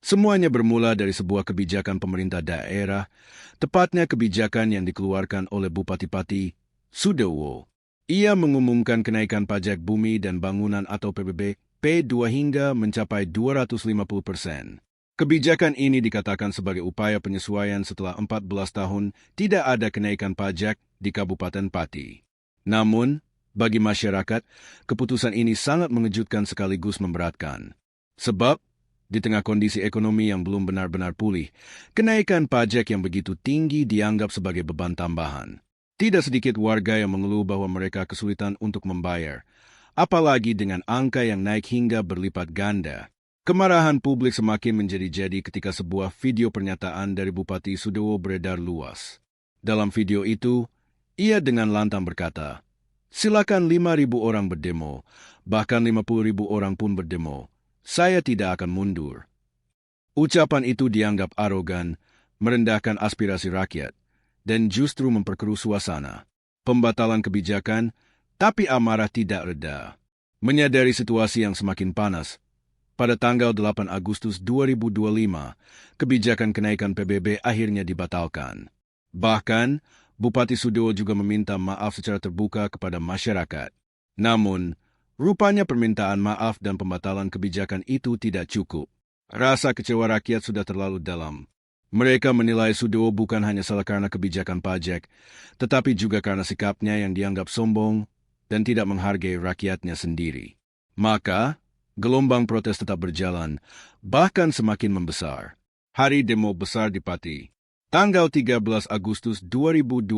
Semuanya bermula dari sebuah kebijakan pemerintah daerah, tepatnya kebijakan yang dikeluarkan oleh Bupati Pati Sudewo. Ia mengumumkan kenaikan pajak bumi dan bangunan atau PBB P2 hingga mencapai 250%. Kebijakan ini dikatakan sebagai upaya penyesuaian setelah 14 tahun tidak ada kenaikan pajak di Kabupaten Pati. Namun, bagi masyarakat, keputusan ini sangat mengejutkan sekaligus memberatkan. Sebab, di tengah kondisi ekonomi yang belum benar-benar pulih, kenaikan pajak yang begitu tinggi dianggap sebagai beban tambahan. Tidak sedikit warga yang mengeluh bahwa mereka kesulitan untuk membayar, apalagi dengan angka yang naik hingga berlipat ganda. Kemarahan publik semakin menjadi-jadi ketika sebuah video pernyataan dari Bupati Sudewo beredar luas. Dalam video itu, ia dengan lantang berkata, "Silakan 5.000 orang berdemo, bahkan 50.000 orang pun berdemo. Saya tidak akan mundur." Ucapan itu dianggap arogan, merendahkan aspirasi rakyat, dan justru memperkeruh suasana. Pembatalan kebijakan, tapi amarah tidak reda. Menyadari situasi yang semakin panas, pada tanggal 8 Agustus 2025, kebijakan kenaikan PBB akhirnya dibatalkan. Bahkan, Bupati Sudewo juga meminta maaf secara terbuka kepada masyarakat. Namun, rupanya permintaan maaf dan pembatalan kebijakan itu tidak cukup. Rasa kecewa rakyat sudah terlalu dalam. Mereka menilai Sudewo bukan hanya salah karena kebijakan pajak, tetapi juga karena sikapnya yang dianggap sombong dan tidak menghargai rakyatnya sendiri. Maka, gelombang protes tetap berjalan, bahkan semakin membesar. Hari demo besar di Pati. Tanggal 13 Agustus 2025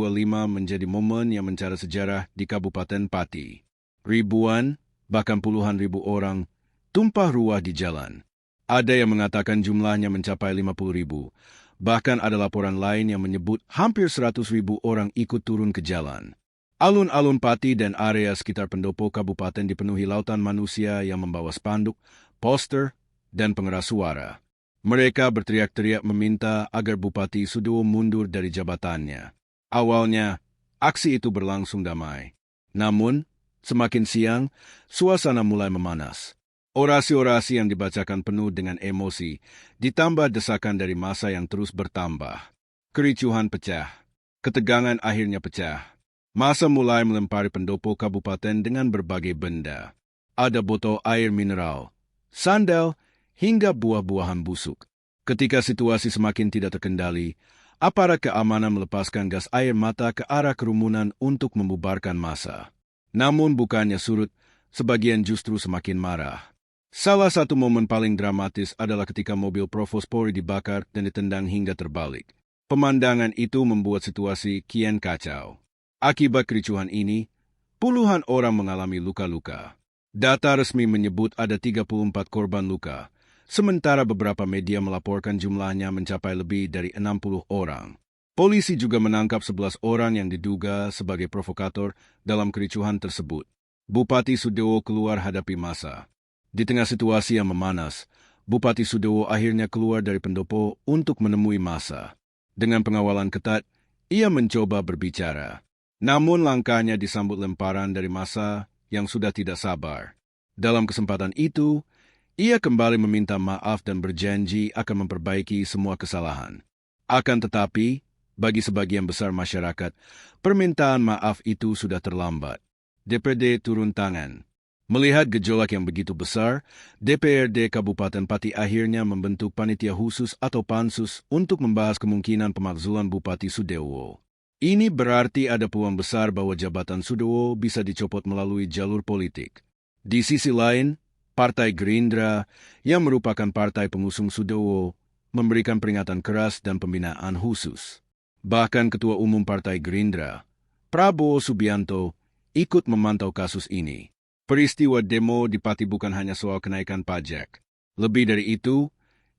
menjadi momen yang mencatat sejarah di Kabupaten Pati. Ribuan, bahkan puluhan ribu orang, tumpah ruah di jalan. Ada yang mengatakan jumlahnya mencapai 50.000. Bahkan ada laporan lain yang menyebut hampir 100.000 orang ikut turun ke jalan. Alun-alun Pati dan area sekitar pendopo kabupaten dipenuhi lautan manusia yang membawa spanduk, poster, dan pengeras suara. Mereka berteriak-teriak meminta agar Bupati Sudewo mundur dari jabatannya. Awalnya, aksi itu berlangsung damai. Namun, semakin siang, suasana mulai memanas. Orasi-orasi yang dibacakan penuh dengan emosi, ditambah desakan dari massa yang terus bertambah. Kericuhan pecah. Ketegangan akhirnya pecah. Massa mulai melempari pendopo kabupaten dengan berbagai benda. Ada botol air mineral, sandal, hingga buah-buahan busuk. Ketika situasi semakin tidak terkendali, aparat keamanan melepaskan gas air mata ke arah kerumunan untuk membubarkan massa. Namun bukannya surut, sebagian justru semakin marah. Salah satu momen paling dramatis adalah ketika mobil Provos Polri dibakar dan ditendang hingga terbalik. Pemandangan itu membuat situasi kian kacau. Akibat kericuhan ini, puluhan orang mengalami luka-luka. Data resmi menyebut ada 34 korban luka, sementara beberapa media melaporkan jumlahnya mencapai lebih dari 60 orang. Polisi juga menangkap 11 orang yang diduga sebagai provokator dalam kericuhan tersebut. Bupati Sudewo keluar hadapi massa. Di tengah situasi yang memanas, Bupati Sudewo akhirnya keluar dari pendopo untuk menemui massa. Dengan pengawalan ketat, ia mencoba berbicara. Namun langkahnya disambut lemparan dari massa yang sudah tidak sabar. Dalam kesempatan itu, ia kembali meminta maaf dan berjanji akan memperbaiki semua kesalahan. Akan tetapi, bagi sebagian besar masyarakat, permintaan maaf itu sudah terlambat. DPRD turun tangan. Melihat gejolak yang begitu besar, DPRD Kabupaten Pati akhirnya membentuk panitia khusus atau pansus untuk membahas kemungkinan pemakzulan Bupati Sudewo. Ini berarti ada peluang besar bahwa jabatan Sudewo bisa dicopot melalui jalur politik. Di sisi lain, Partai Gerindra, yang merupakan partai pengusung Sudewo, memberikan peringatan keras dan pembinaan khusus. Bahkan Ketua Umum Partai Gerindra, Prabowo Subianto, ikut memantau kasus ini. Peristiwa demo di Pati bukan hanya soal kenaikan pajak. Lebih dari itu,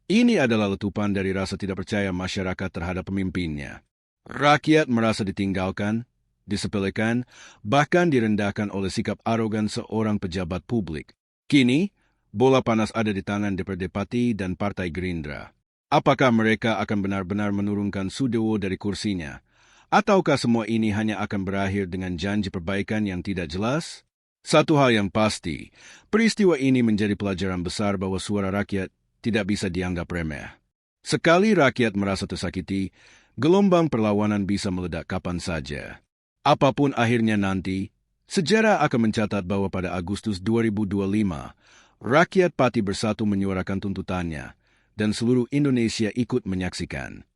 ini adalah letupan dari rasa tidak percaya masyarakat terhadap pemimpinnya. Rakyat merasa ditinggalkan, disepelekan, bahkan direndahkan oleh sikap arogan seorang pejabat publik. Kini, bola panas ada di tangan DPRD Pati dan Partai Gerindra. Apakah mereka akan benar-benar menurunkan Sudewo dari kursinya? Ataukah semua ini hanya akan berakhir dengan janji perbaikan yang tidak jelas? Satu hal yang pasti, peristiwa ini menjadi pelajaran besar bahwa suara rakyat tidak bisa dianggap remeh. Sekali rakyat merasa tersakiti, gelombang perlawanan bisa meledak kapan saja. Apapun akhirnya nanti, sejarah akan mencatat bahwa pada Agustus 2025, rakyat Pati Bersatu menyuarakan tuntutannya, dan seluruh Indonesia ikut menyaksikan.